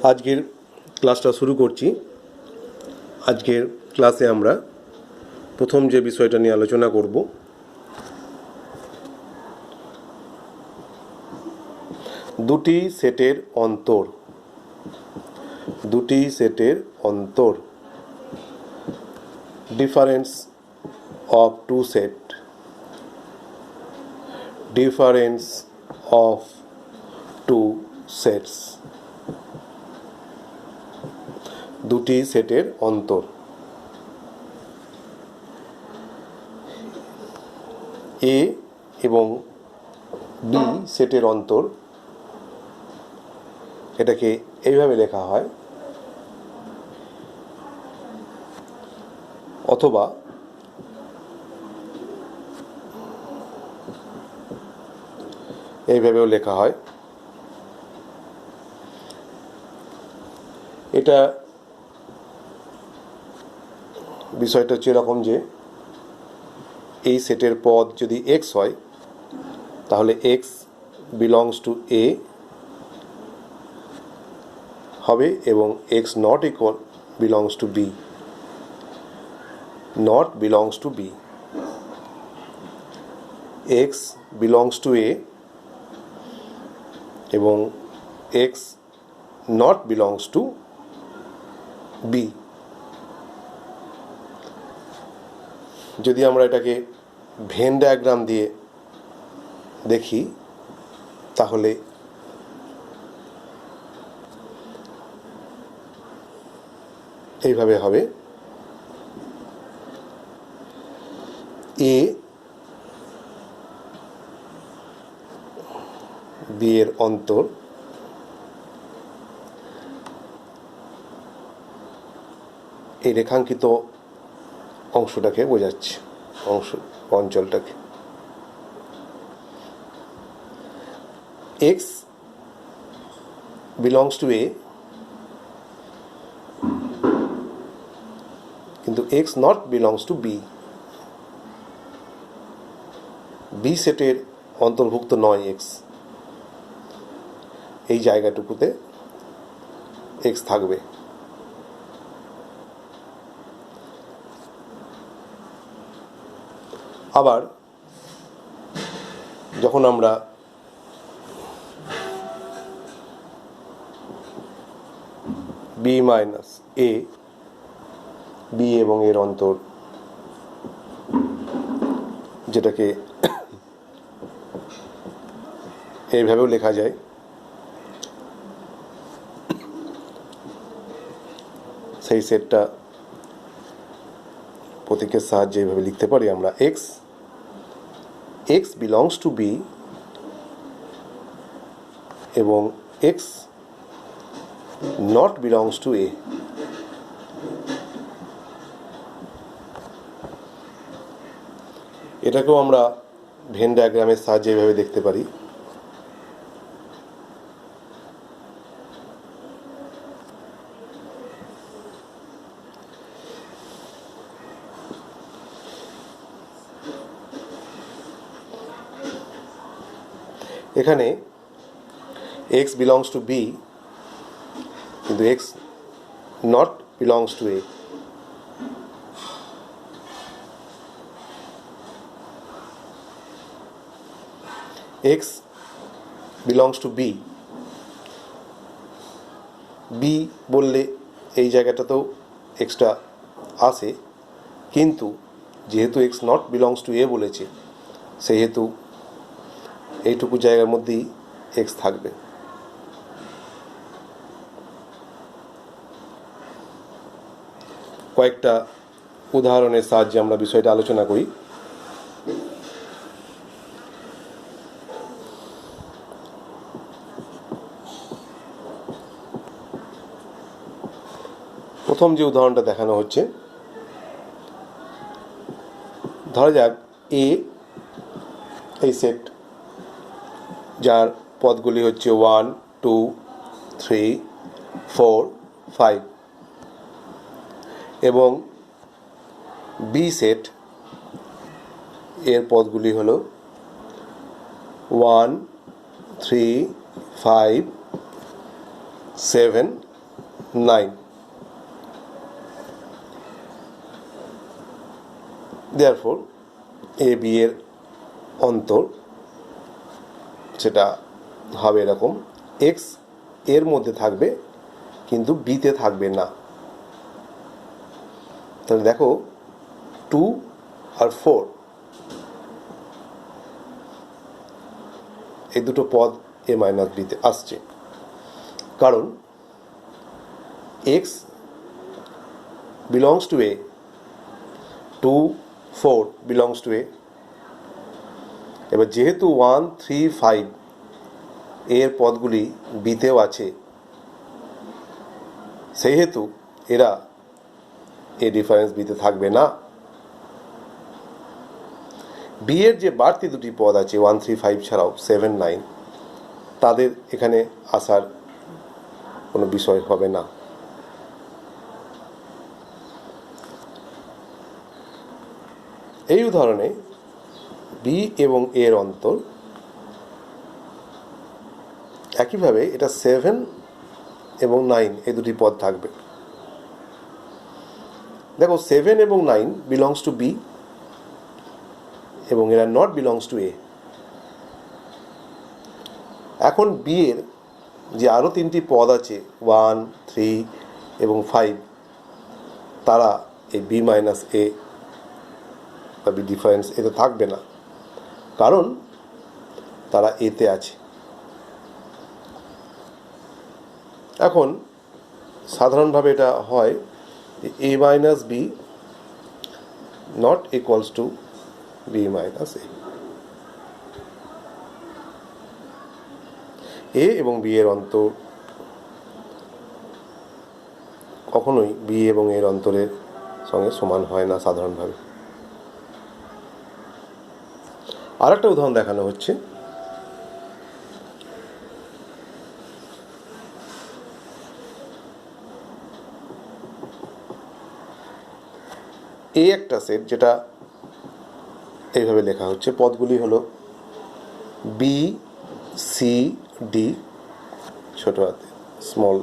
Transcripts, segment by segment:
আজকের ক্লাসটা শুরু করছি। আজকের ক্লাসে আমরা প্রথম যে বিষয়টা নিয়ে আলোচনা করব দুটি সেটের অন্তর। দুটি সেটের অন্তর, difference of two set, difference of two sets. দুটি সেটের অন্তর। এ এবং বি সেটের অন্তর, এটাকে এইভাবে লেখা হয়, অথবা এইভাবেও লেখা হয়। এটা বিষয়টা হচ্ছে এরকম যে এই সেটের পদ যদি এক্স হয় তাহলে এক্স বিলংস টু এ হবে এবং x not equal belongs to b, not belongs to b. X belongs to a এবং x not belongs to b. যদি আমরা এটাকে ভেন ডায়াগ্রাম দিয়ে দেখি তাহলে এইভাবে হবে। এ বি এর অন্তর, এই রেখাঙ্কিত অংশটাকে বোঝাচ্ছে, অঞ্চলটাকে। এক্স বিলংস টু এ, কিন্তু x not belongs to B. B সেটের অন্তর্ভুক্ত নয় এক্স, এই জায়গাটুকুতে এক্স থাকবে। আবার যখন আমরা বি মাইনাস এ, বি এবং এর অন্তর, যেটাকে এইভাবেও লেখা যায়, সেই সেটটা প্রতীকের সাহায্যে এইভাবে লিখতে পারি আমরা। X x belongs to B এবং x not belongs to A. এটাকেও আমরা ভেন ডায়াগ্রামের সাহায্যে এইভাবে দেখতে পারি। এখানে এক্স বিলংস টু বি কিন্তু x not belongs to A. X belongs to B, B বললে এই জায়গাটাতেও এক্সটা আসে, কিন্তু যেহেতু x not belongs to A বলেছে সেহেতু এইটুকু জায়গার মধ্যেই এক্স থাকবে। কয়েকটা উদাহরণের সাহায্যে আমরা বিষয়টা আলোচনা করি। প্রথম যে উদাহরণটা দেখানো হচ্ছে, ধরা যাক এ এই সেট, যার পদগুলি হচ্ছে 1, 2, 3, 4, 5 এবং বি সেট, এর পদগুলি হলো 1, 3, 5, 7 9. Therefore এ বি এর অন্তর সেটা হবে এরকম, এক্স এর মধ্যে থাকবে কিন্তু বিতে থাকবে না। তাহলে দেখো 2 আর 4 এই দুটো পদ এ মাইনাস বিতে আসছে, কারণ x belongs to a, 2 4 belongs to a. এবার যেহেতু 1 3 5 এর পদগুলি বিতেও আছে, সেহেতু এরা এ ডিফারেন্স বিতে থাকবে না। বি এর যে বাড়তি দুটি পদ আছে 1 3 5 ছাড়াও 7 9, তাদের এখানে আসার কোনো বিষয় হবে না। এই উদাহরণে বি এবং এর অন্তর একইভাবে এটা 7 এবং 9 এই দুটি পদ থাকবে। দেখো 7 এবং 9 বিলংস টু বি এবং এরা নট বিলংস টু এ। এখন বি এর যে আরও তিনটি পদ আছে 1 3 এবং 5, তারা এই বি মাইনাস এ বা বি ডিফারেন্স এতে থাকবে না, কারণ তারা এতে আছে। এখন সাধারণভাবে এটা হয় a minus b not equals to b minus a এবং বি এর অন্তর কখনোই বি এবং এর অন্তরের সঙ্গে সমান হয় না সাধারণভাবে। আর একটা উদাহরণ দেখানো হচ্ছে, এ একটা সেট যেটা এইভাবে লেখা হচ্ছে, পদগুলি হলো বি সি ডি, ছোট হাতে স্মল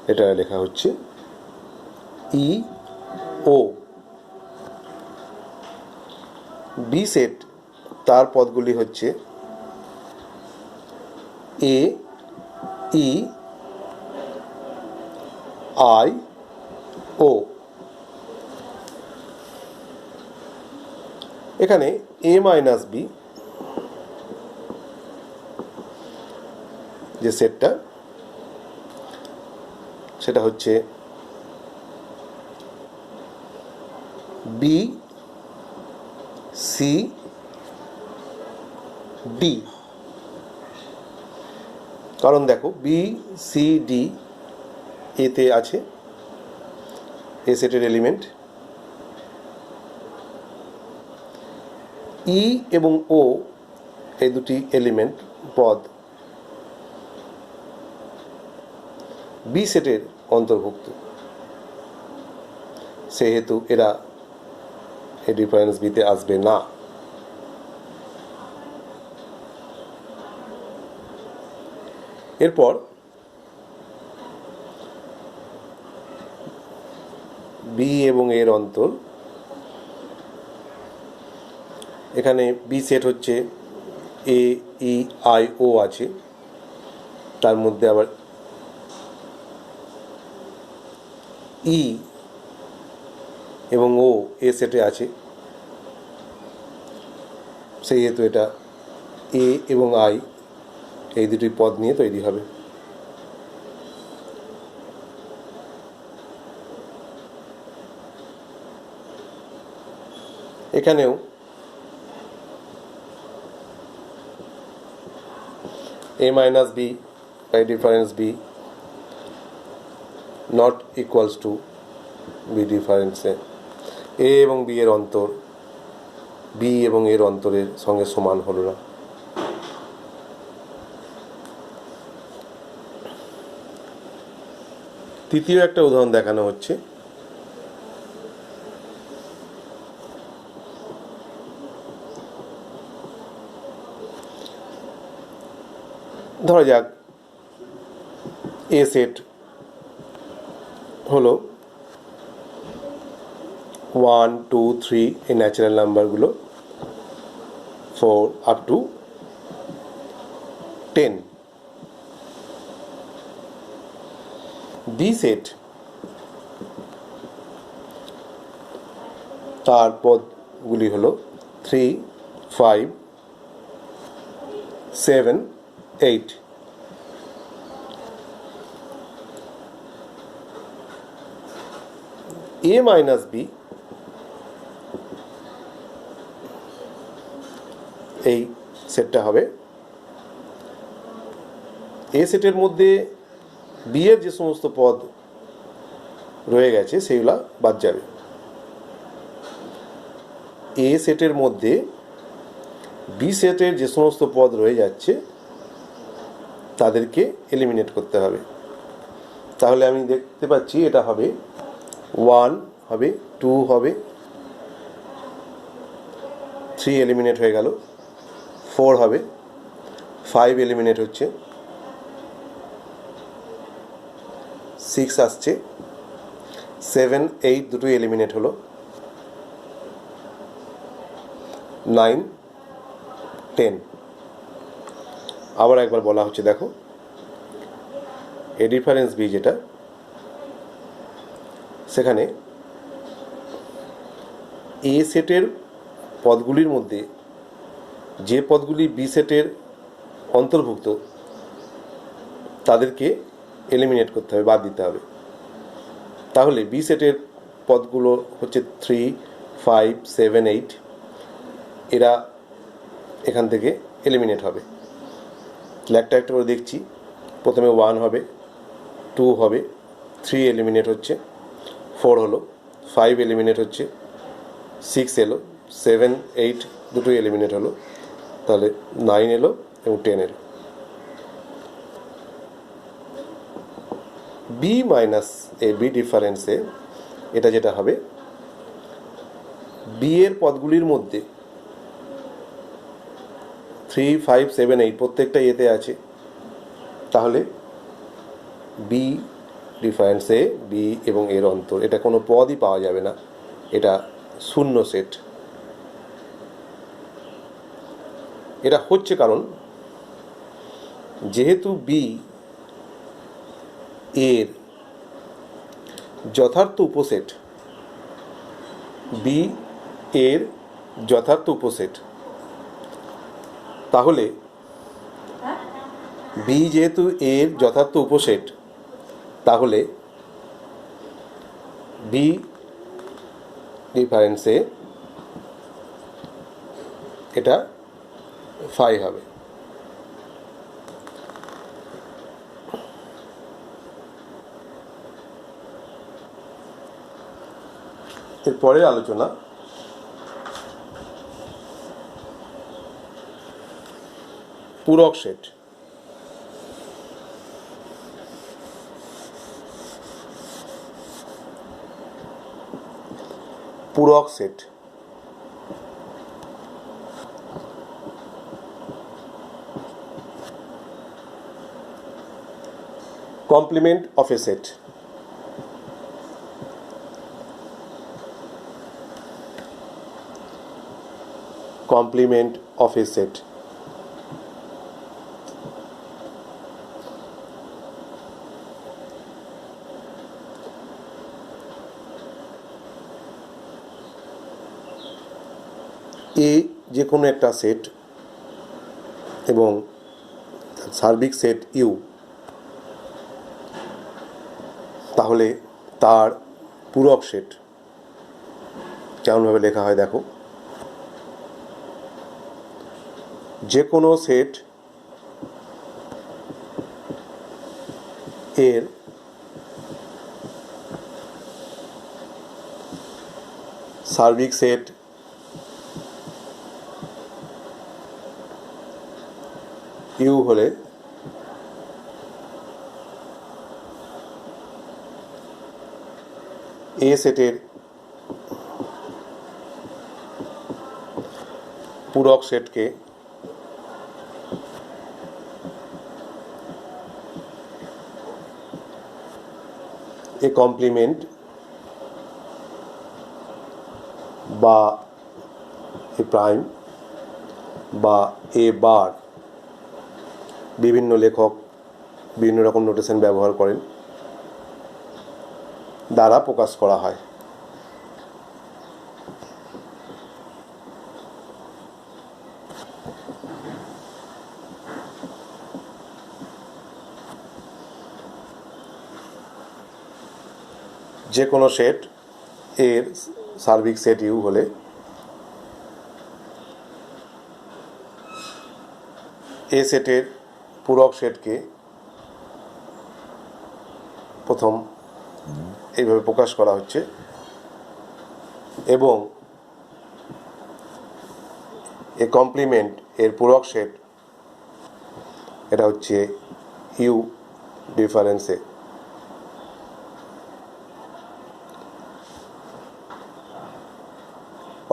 লেটারে লেখা হচ্ছে ই ও। বি সেট তার পদগুলি হচ্ছে এ ই আই ও। এখানে এ মাইনাস বি যে সেটটা, সেটা হচ্ছে বি সি ডি। কারণ দেখো বি সি ডি এতে আছে, এ সেটের এলিমেন্ট। ই এবং ও এই দুটি এলিমেন্ট পদ বি সেটের অন্তর্ভুক্ত, সেহেতু এরা এই ডিফারেন্স বিতে আসবে না। এরপর বি এবং এর অন্তর, এখানে বি সেট হচ্ছে এ ই আই ও আছে, তার মধ্যে আবার ই এবং ও এ সেটে আছে, সেই হেতু এটা এ এবং আই এই দুটি পদ নিয়ে তৈরি হবে। এখানেও a minus b by difference b not equals to b difference a এবং b এর অন্তর b এবং এর অন্তরের সঙ্গে সমান হলো না। তৃতীয় একটা উদাহরণ দেখানো হচ্ছে, ধরা যাক এ সেট হলো 1 2 3 এই ন্যাচারাল নাম্বারগুলো 4 আপ টু 10। বি সেট তার পদগুলি হলো 3 5 7 8। এ মাইনাস বি এই সেটটা হবে। এ সেটের মধ্যে বি এর যে সমস্ত পদ রয়ে গেছে সেইগুলা বাদ যাবে। এ সেটের মধ্যে বি সেটের যে সমস্ত পদ রয়ে যাচ্ছে তাদেরকে এলিমিনেট করতে হবে। তাহলে আমি দেখতে পাচ্ছি এটা হবে 1 হবে, 2 হবে, 3 এলিমিনেট হয়ে গেল, 4 হবে, 5 এলিমিনেট হচ্ছে, 6 আসছে, 7 8 দুটোই এলিমিনেট হলো, 9 10। আবার একবার বলা হচ্ছে দেখো, এ ডিফারেন্স বি যেটা, সেখানে এ সেটের পদগুলির মধ্যে যে পদগুলি বি সেটের অন্তর্ভুক্ত তাদেরকে এলিমিনেট করতে হবে, বাদ দিতে হবে। তাহলে বি সেটের পদগুলো হচ্ছে 3 5 7 8, এরা এখান থেকে এলিমিনেট হবে। তাহলে একটা একটা করে দেখছি। প্রথমে 1 হবে, 2 হবে, 3 এলিমিনেট হচ্ছে, 4 হলো, 5 এলিমিনেট হচ্ছে, 6 এলো, 7 8 দুটোই এলিমিনেট হলো, তাহলে 9 এলো এবং 10 এলো। বি মাইনাস এ বি ডিফারেন্সে এটা যেটা হবে, বি এর পদগুলির মধ্যে 3 5 7 8 প্রত্যেকটা এতে আছে। তাহলে বি ডিফারেন্সে বি এবং এর অন্তর, এটা কোনো পদই পাওয়া যাবে না, এটা শূন্য সেট। এটা হচ্ছে কারণ যেহেতু বি এর যথার্থ উপসেট, বি এর যথার্থ উপসেট, তাহলে বি যেহেতু এর যথার্থ উপসেট, তাহলে বি ডিফারেন্সে এটা 5 হবে। এর পরের আলোচনা পূরক সেট। পূরক set complement of a set। complement of a set। এ যে কোনো একটা সেট এবং সার্বিক সেট ইউ, তাহলে তার পূরক সেট কেমনভাবে লেখা হয় দেখো। যে কোনো সেট এর সার্বিক সেট ইউ হলে এ সেটের পূরক সেটকে এ কমপ্লিমেন্ট বা এ প্রাইম বা এ বার, বিভিন্ন লেখক বিভিন্ন রকম নোটেশন ব্যবহার করেন, দ্বারা প্রকাশ করা হয়। যে কোনো সেট এর সার্বিক সেট ইউ হলে এ সেটের পূরক সেটকে প্রথম এইভাবে প্রকাশ করা হচ্ছে, এবং এ কমপ্লিমেন্ট এর পূরক সেট এটা হচ্ছে ইউ ডিফারেন্সে।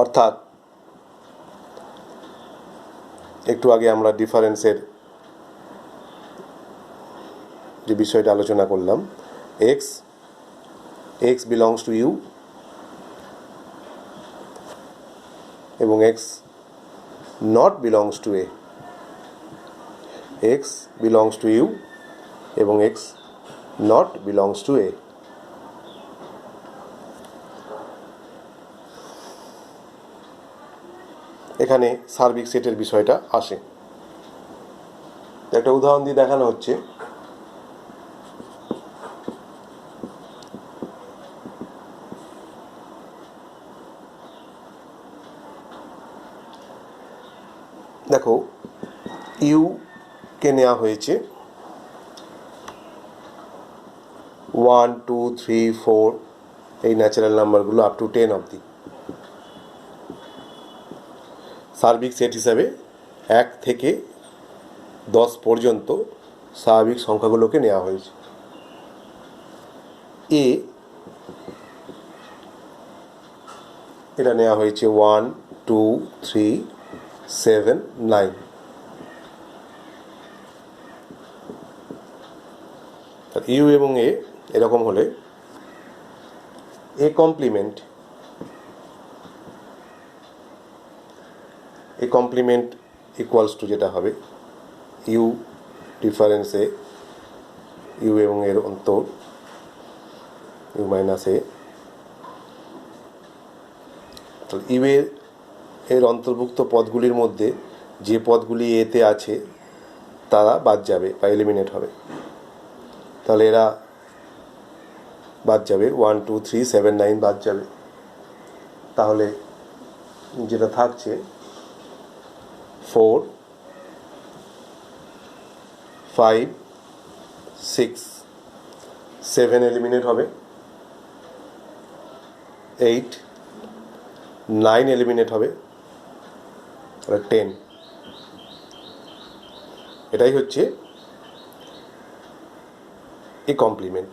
অর্থাৎ একটু আগে আমরা ডিফারেন্সের যে বিষয়টা আলোচনা করলাম, এক্স বিলংস টু ইউ এবং x not belongs to A, x belongs to U এবং x not belongs to A. এখানে সার্বিক সেটের বিষয়টা আসে। একটা উদাহরণ দিয়ে দেখানো হচ্ছে, দেখো ইউ কে নেওয়া হয়েছে 1 2 3 4 এই ন্যাচারাল নাম্বারগুলো আপ টু 10 অবধি সার্বিক সেট হিসাবে 1 থেকে 10 পর্যন্ত স্বাভাবিক সংখ্যাগুলোকে নেওয়া হয়েছে। এ এটা নেওয়া হয়েছে 1 2 3 7 9। ইউ এবং এ এরকম হলে এ কমপ্লিমেন্ট ইকুয়ালস টু যেটা হবে ইউ ডিফারেন্সে ইউ এবং এর অন্তর ইউ মাইনাস এ। ইউ এর অন্তর্ভুক্ত পদগুলির মধ্যে যে পদগুলি এতে আছে তারা বাদ যাবে বা এলিমিনেট হবে, তাহলে এরা বাদ যাবে, 1 2 3 7 9 বাদ যাবে। তাহলে যেটা থাকছে 4 5 6 7 এলিমিনেট হবে, 8 9 এলিমিনেট হবে, 10। এটাই হচ্ছে এ কমপ্লিমেন্ট।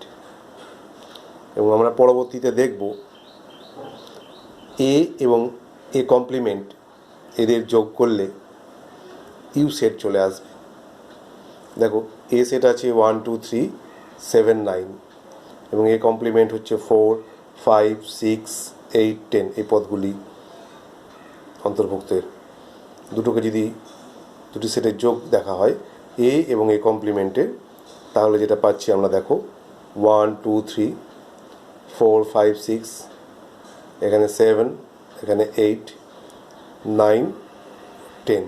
এবং আমরা পরবর্তীতে দেখব এ এবং এ কমপ্লিমেন্ট এদের যোগ করলে ইউ সেট চলে আসবে। দেখো এ সেট আছে 1 2 3 7 9 এবং এ কমপ্লিমেন্ট হচ্ছে 4 5 6 8 10 এই পদগুলি অন্তর্ভুক্তের। দুটোকে যদি দুটি সেটের যোগ দেখা হয় এ এবং এ কমপ্লিমেন্টে, তাহলে যেটা পাচ্ছি আমরা দেখো 1 2 3 4 5 6 এখানে 7 এখানে 8 9 10।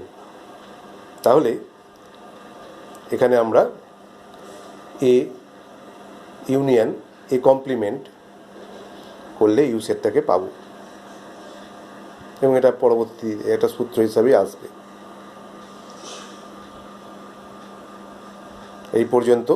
তাহলে এখানে আমরা এ ইউনিয়ন এ কমপ্লিমেন্ট করলে ইউ সেটটাকে পাবো, এবং এটা পরবর্তী একটা সূত্র হিসাবে আসবে। এই পর্যন্ত।